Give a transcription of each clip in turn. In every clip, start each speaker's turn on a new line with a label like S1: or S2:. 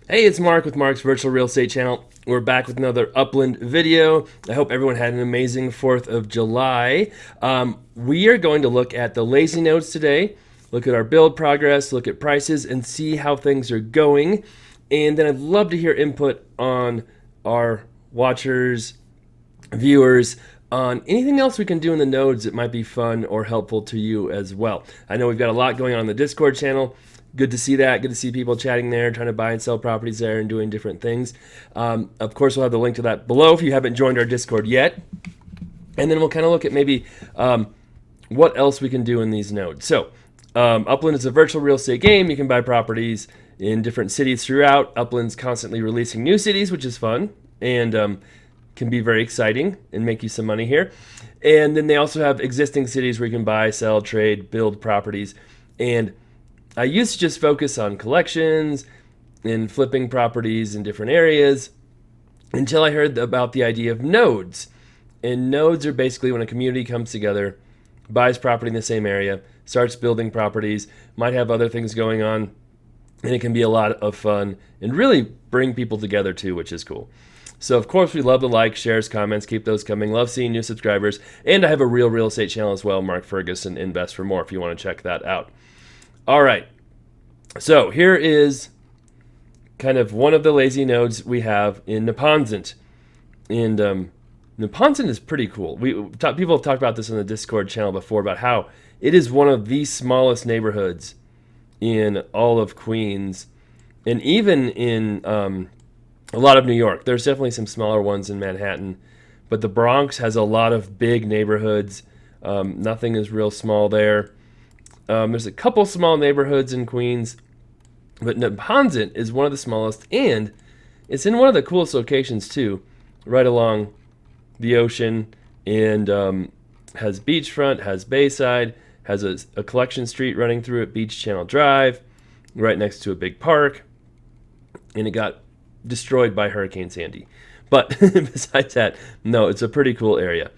S1: Hey, it's Mark with Mark's Virtual Real Estate Channel. We're back with another Upland video. I hope everyone had an amazing 4th of July. We are going to look at the lazy nodes today, look at our build progress, look at prices, and see how things are going. And then I'd love to hear input on our watchers, viewers, on anything else we can do in the nodes that might be fun or helpful to you as well. I know we've got a lot going on in the Discord channel. Good to see that. Good to see people chatting there, trying to buy and sell properties there and doing different things. Of course, we'll have the link to that below if you haven't joined our Discord yet. And then we'll kind of look at maybe what else we can do in these nodes. So, Upland is a virtual real estate game. You can buy properties in different cities throughout. Upland's constantly releasing new cities, which is fun and can be very exciting and make you some money here. And then they also have existing cities where you can buy, sell, trade, build properties. And I used to just focus on collections and flipping properties in different areas until I heard about the idea of nodes. And nodes are basically when a community comes together, buys property in the same area, starts building properties, might have other things going on, and it can be a lot of fun and really bring people together too, which is cool. So, of course, we love the likes, shares, comments. Keep those coming. Love seeing new subscribers. And I have a real estate channel as well, Mark Ferguson Invest for More, if you want to check that out. All right. So here is kind of one of the lazy nodes we have in Neponset. And Neponset is pretty cool. People have talked about this on the Discord channel before about how it is one of the smallest neighborhoods in all of Queens and even in a lot of New York. There's definitely some smaller ones in Manhattan, but the Bronx has a lot of big neighborhoods. Nothing is real small there. There's a couple small neighborhoods in Queens, but Neponset is one of the smallest, and it's in one of the coolest locations too, right along the ocean, and has beachfront, has Bayside, has a collection street running through it, Beach Channel Drive, right next to a big park, and it got destroyed by Hurricane Sandy. But besides that, no, it's a pretty cool area.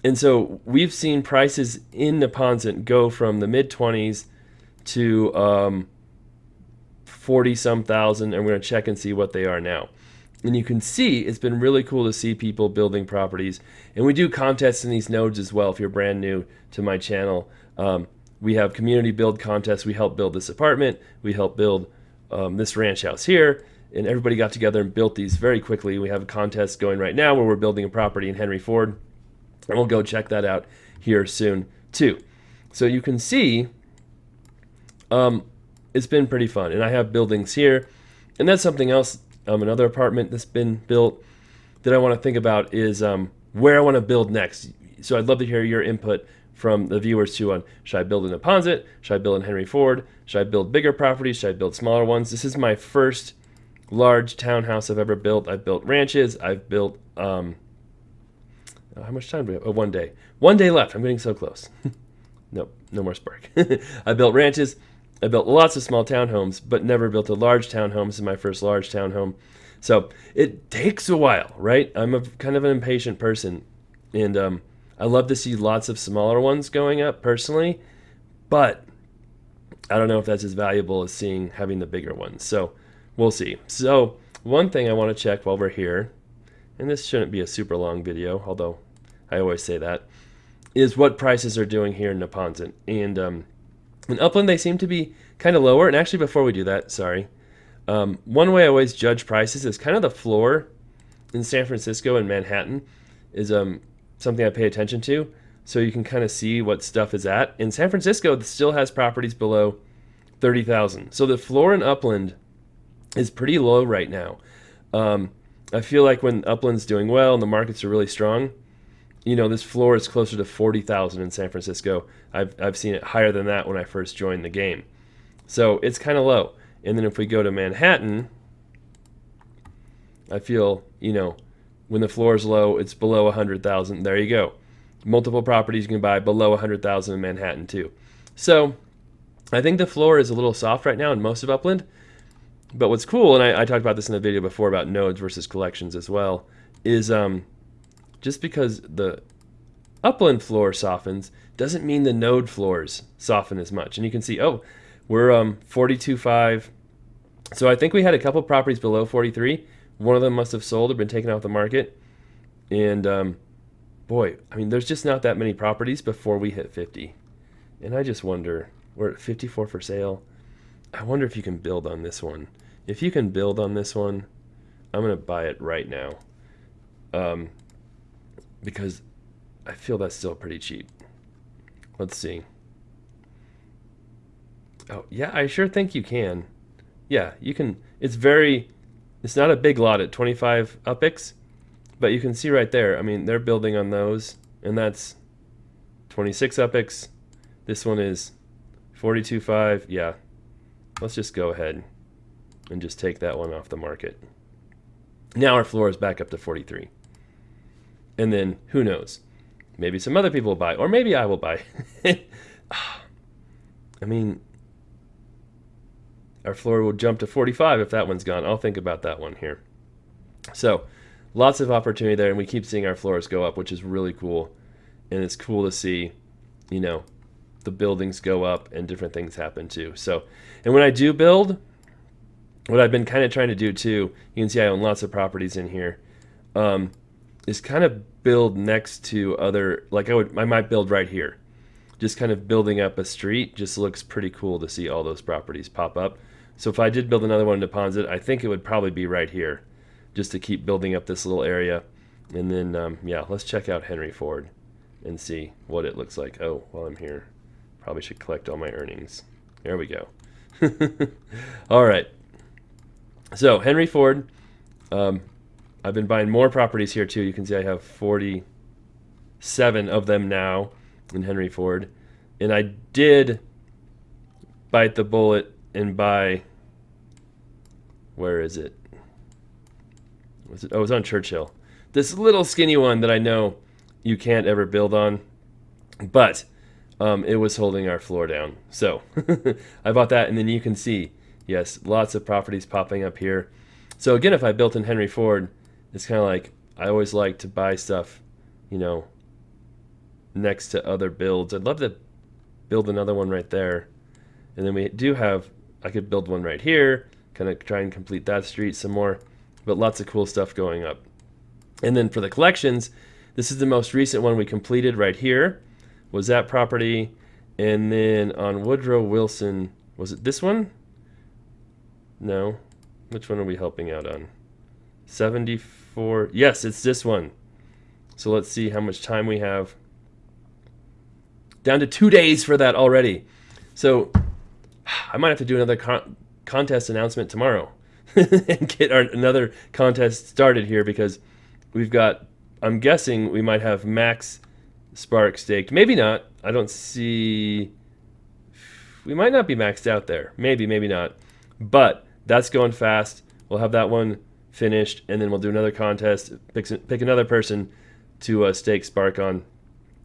S1: And so we've seen prices in Neponset go from the mid-20s to 40-some thousand, and we're going to check and see what they are now. And you can see it's been really cool to see people building properties. And we do contests in these nodes as well if you're brand new to my channel. We have community build contests. We help build this apartment. We help build this ranch house here. And everybody got together and built these very quickly. We have a contest going right now where we're building a property in Henry Ford. And we'll go check that out here soon, too. So you can see it's been pretty fun. And I have buildings here. And that's something else, another apartment that's been built that I want to think about is where I want to build next. So I'd love to hear your input from the viewers, too, on should I build in Neponset? Should I build in Henry Ford? Should I build bigger properties? Should I build smaller ones? This is my first large townhouse I've ever built. I've built ranches. I've built... how much time do we have? Oh, 1 day. 1 day left. I'm getting so close. Nope, no more spark. I built ranches. I built lots of small townhomes, but never built a large townhome. This is my first large townhome. So it takes a while, right? I'm a kind of an impatient person. And I love to see lots of smaller ones going up personally. But I don't know if that's as valuable as having the bigger ones. So we'll see. So one thing I want to check while we're here, and this shouldn't be a super long video, although I always say that, is what prices are doing here in Neponset. And in Upland, they seem to be kind of lower. And actually, before we do that, one way I always judge prices is kind of the floor in San Francisco and Manhattan is something I pay attention to. So you can kind of see what stuff is at. In San Francisco, it still has properties below $30,000. So the floor in Upland is pretty low right now. I feel like when Upland's doing well and the markets are really strong, this floor is closer to 40,000 in San Francisco. I've seen it higher than that when I first joined the game. So it's kind of low. And then if we go to Manhattan, I feel, when the floor is low, it's below 100,000. There you go. Multiple properties you can buy below 100,000 in Manhattan too. So I think the floor is a little soft right now in most of Upland. But what's cool, and I talked about this in the video before about nodes versus collections as well, is just because the Upland floor softens doesn't mean the node floors soften as much. And you can see, we're 42.5 So I think we had a couple properties below 43. One of them must have sold or been taken off the market. And boy, I mean, there's just not that many properties before we hit 50. And I just wonder, we're at 54 for sale. I wonder if you can build on this one. If you can build on this one, I'm going to buy it right now. Because I feel that's still pretty cheap. Let's see. Oh, yeah, I sure think you can. Yeah, you can. It's not a big lot at 25 UPIX, but you can see right there, I mean, they're building on those, and that's 26 UPIX. This one is 42.5. Yeah, let's just go ahead and just take that one off the market. Now our floor is back up to 43. And then, who knows? Maybe some other people will buy, or maybe I will buy. I mean, our floor will jump to 45 if that one's gone. I'll think about that one here. So, lots of opportunity there, and we keep seeing our floors go up, which is really cool. And it's cool to see, you know, the buildings go up and different things happen too. So, and when I do build, what I've been kind of trying to do too, you can see I own lots of properties in here, is kind of build next to other, like I might build right here. Just kind of building up a street just looks pretty cool to see all those properties pop up. So if I did build another one in Deposit, I think it would probably be right here, just to keep building up this little area. And then, yeah, let's check out Henry Ford and see what it looks like. Oh, while I'm here, probably should collect all my earnings. There we go. All right. So Henry Ford, I've been buying more properties here too. You can see I have 47 of them now in Henry Ford. And I did bite the bullet and buy, where is it? Was it? Oh, it was on Churchill. This little skinny one that I know you can't ever build on, but it was holding our floor down. So I bought that, and then you can see, yes, lots of properties popping up here. So again, if I built in Henry Ford, it's kind of like I always like to buy stuff, you know, next to other builds. I'd love to build another one right there. And then we do have, I could build one right here, kind of try and complete that street some more, but lots of cool stuff going up. And then for the collections, this is the most recent one we completed right here, was that property. And then on Woodrow Wilson, was it this one? No. Which one are we helping out on? 74. Yes, it's this one. So let's see how much time we have. Down to 2 days for that already. So I might have to do another contest announcement tomorrow and get another contest started here, because we've got, I'm guessing we might have max spark staked. Maybe not. I don't see, we might not be maxed out there. Maybe, maybe not. But that's going fast. We'll have that one finished, and then we'll do another contest, pick another person to stake spark on,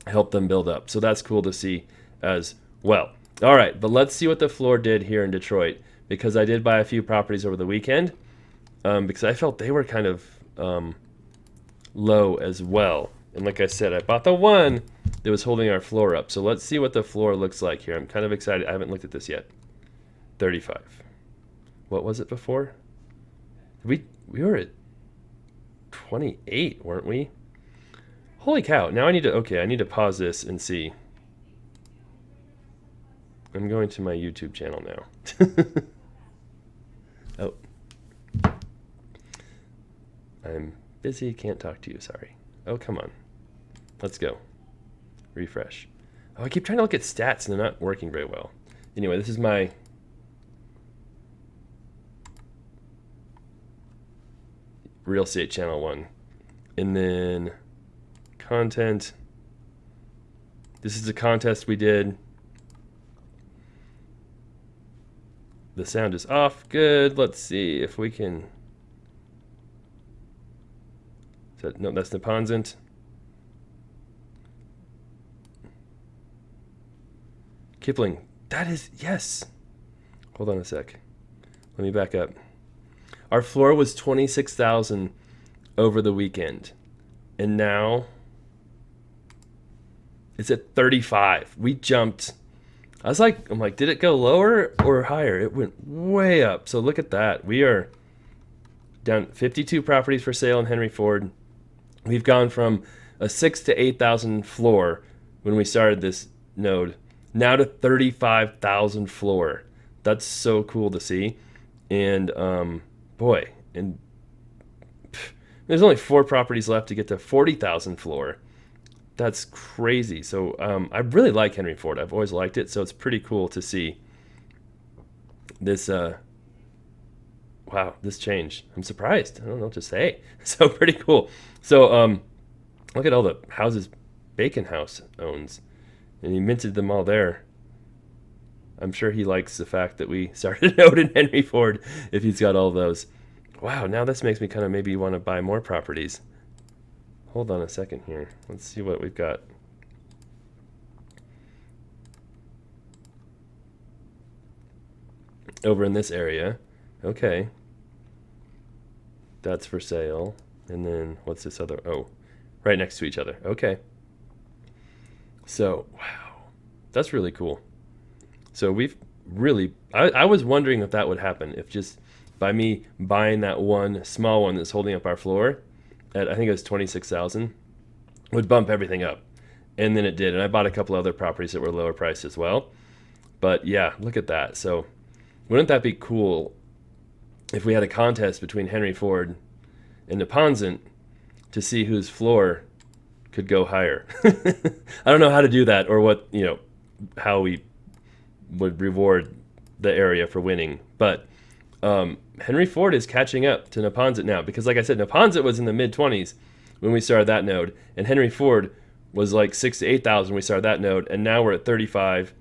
S1: help them build up. So that's cool to see as well. All right, but let's see what the floor did here in Detroit, because I did buy a few properties over the weekend, because I felt they were kind of low as well. And like I said, I bought the one that was holding our floor up. So let's see what the floor looks like here. I'm kind of excited. I haven't looked at this yet. 35. What was it before? We were at 28, weren't we? Holy cow. Now I need to pause this and see. I'm going to my YouTube channel now. Oh. I'm busy, can't talk to you, sorry. Oh, come on. Let's go. Refresh. Oh, I keep trying to look at stats and they're not working very well. Anyway, this is my real estate channel one. And then content. This is a contest we did. The sound is off. Good. Let's see if we can. No, that's Neponsit. Kipling. That is, yes. Hold on a sec. Let me back up. Our floor was 26,000 over the weekend. And now it's at 35. We jumped I'm like, did it go lower or higher? It went way up. So look at that. We are down 52 properties for sale in Henry Ford. We've gone from a 6,000 to 8,000 floor when we started this node, now to 35,000 floor. That's so cool to see. And boy, and there's only 4 properties left to get to 40,000 floor. That's crazy. So I really like Henry Ford. I've always liked it. So it's pretty cool to see this. Wow, this change. I'm surprised. I don't know what to say. So pretty cool. So look at all the houses Bacon House owns, and he minted them all there. I'm sure he likes the fact that we started out in Henry Ford if he's got all those. Wow, now this makes me kind of maybe want to buy more properties. Hold on a second here. Let's see what we've got. Over in this area. Okay. That's for sale. And then what's this other? Oh, right next to each other. Okay. So, wow. That's really cool. So we've really, I was wondering if that would happen, if just by me buying that one small one that's holding up our floor at, I think it was 26,000, would bump everything up. And then it did. And I bought a couple other properties that were lower priced as well. But yeah, look at that. So wouldn't that be cool if we had a contest between Henry Ford and Neponset to see whose floor could go higher? I don't know how to do that, or what, how we would reward the area for winning. But Henry Ford is catching up to Neponset now, because like I said, Neponset was in the mid-20s when we started that node, and Henry Ford was like 6,000 to 8,000 when we started that node, and now we're at 35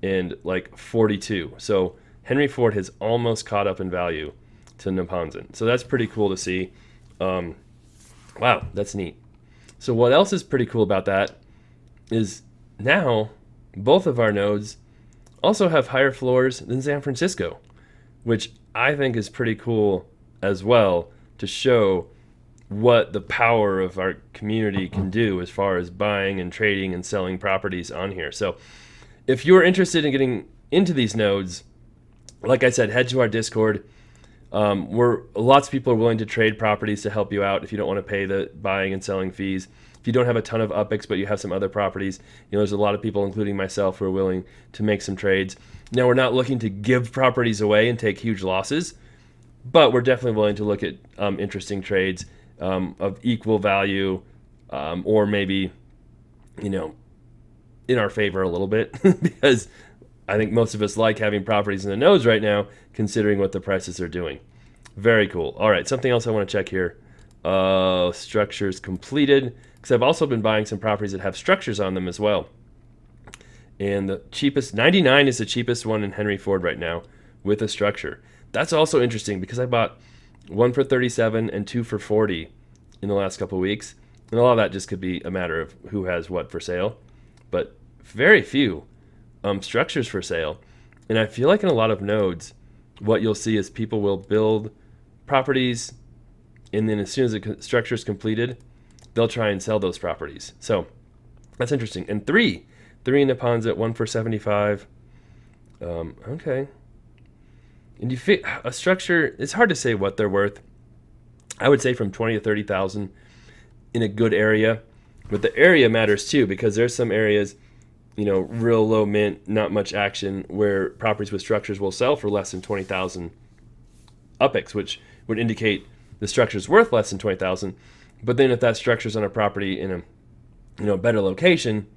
S1: and like 42. So Henry Ford has almost caught up in value to Neponset. So that's pretty cool to see. Wow, that's neat. So what else is pretty cool about that is now both of our nodes also have higher floors than San Francisco, which I think is pretty cool as well, to show what the power of our community can do as far as buying and trading and selling properties on here. So if you're interested in getting into these nodes, like I said, head to our Discord. Lots of people are willing to trade properties to help you out if you don't want to pay the buying and selling fees. If you don't have a ton of UPIX, but you have some other properties, there's a lot of people, including myself, who are willing to make some trades. Now, we're not looking to give properties away and take huge losses, but we're definitely willing to look at interesting trades of equal value, or maybe, in our favor a little bit, because I think most of us like having properties in the nodes right now, considering what the prices are doing. Very cool. All right, something else I want to check here. Structures completed, because I've also been buying some properties that have structures on them as well. And the cheapest, 99 is the cheapest one in Henry Ford right now with a structure. That's also interesting, because I bought one for 37 and 2 for 40 in the last couple of weeks. And a lot of that just could be a matter of who has what for sale, but very few structures for sale. And I feel like in a lot of nodes, what you'll see is people will build properties, and then as soon as the structure is completed, they'll try and sell those properties. So that's interesting. And three in Neponset, 1 for 75. Okay. And you fit a structure, it's hard to say what they're worth. I would say from 20 to 30,000 in a good area, but the area matters too, because there's some areas, real low mint, not much action, where properties with structures will sell for less than 20,000 UPIX, which would indicate the structure's worth less than 20,000. But then if that structure's on a property in a better location,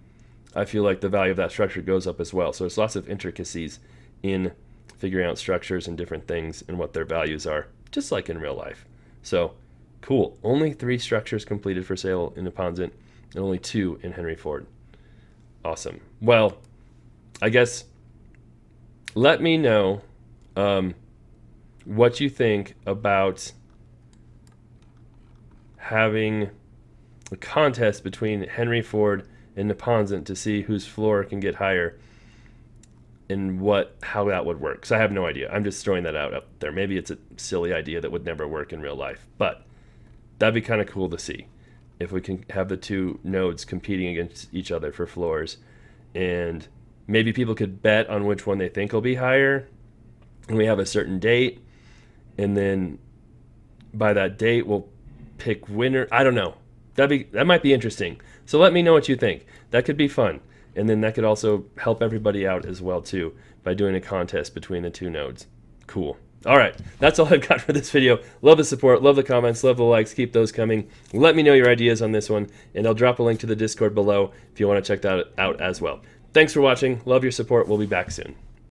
S1: I feel like the value of that structure goes up as well. So there's lots of intricacies in figuring out structures and different things and what their values are, just like in real life. So cool. Only 3 structures completed for sale in Neponset, and only 2 in Henry Ford. Awesome. Well, I guess let me know what you think about having a contest between Henry Ford and Neponset to see whose floor can get higher, and how that would work. Because I have no idea. I'm just throwing that out up there. Maybe it's a silly idea that would never work in real life, but that'd be kind of cool to see if we can have the 2 nodes competing against each other for floors, and maybe people could bet on which one they think will be higher, and we have a certain date, and then by that date we'll pick winner. I don't know. That might be interesting. So let me know what you think. That could be fun. And then that could also help everybody out as well too by doing a contest between the two nodes. Cool. All right, that's all I've got for this video. Love the support, love the comments, love the likes. Keep those coming. Let me know your ideas on this one, and I'll drop a link to the Discord below if you want to check that out as well. Thanks for watching. Love your support. We'll be back soon.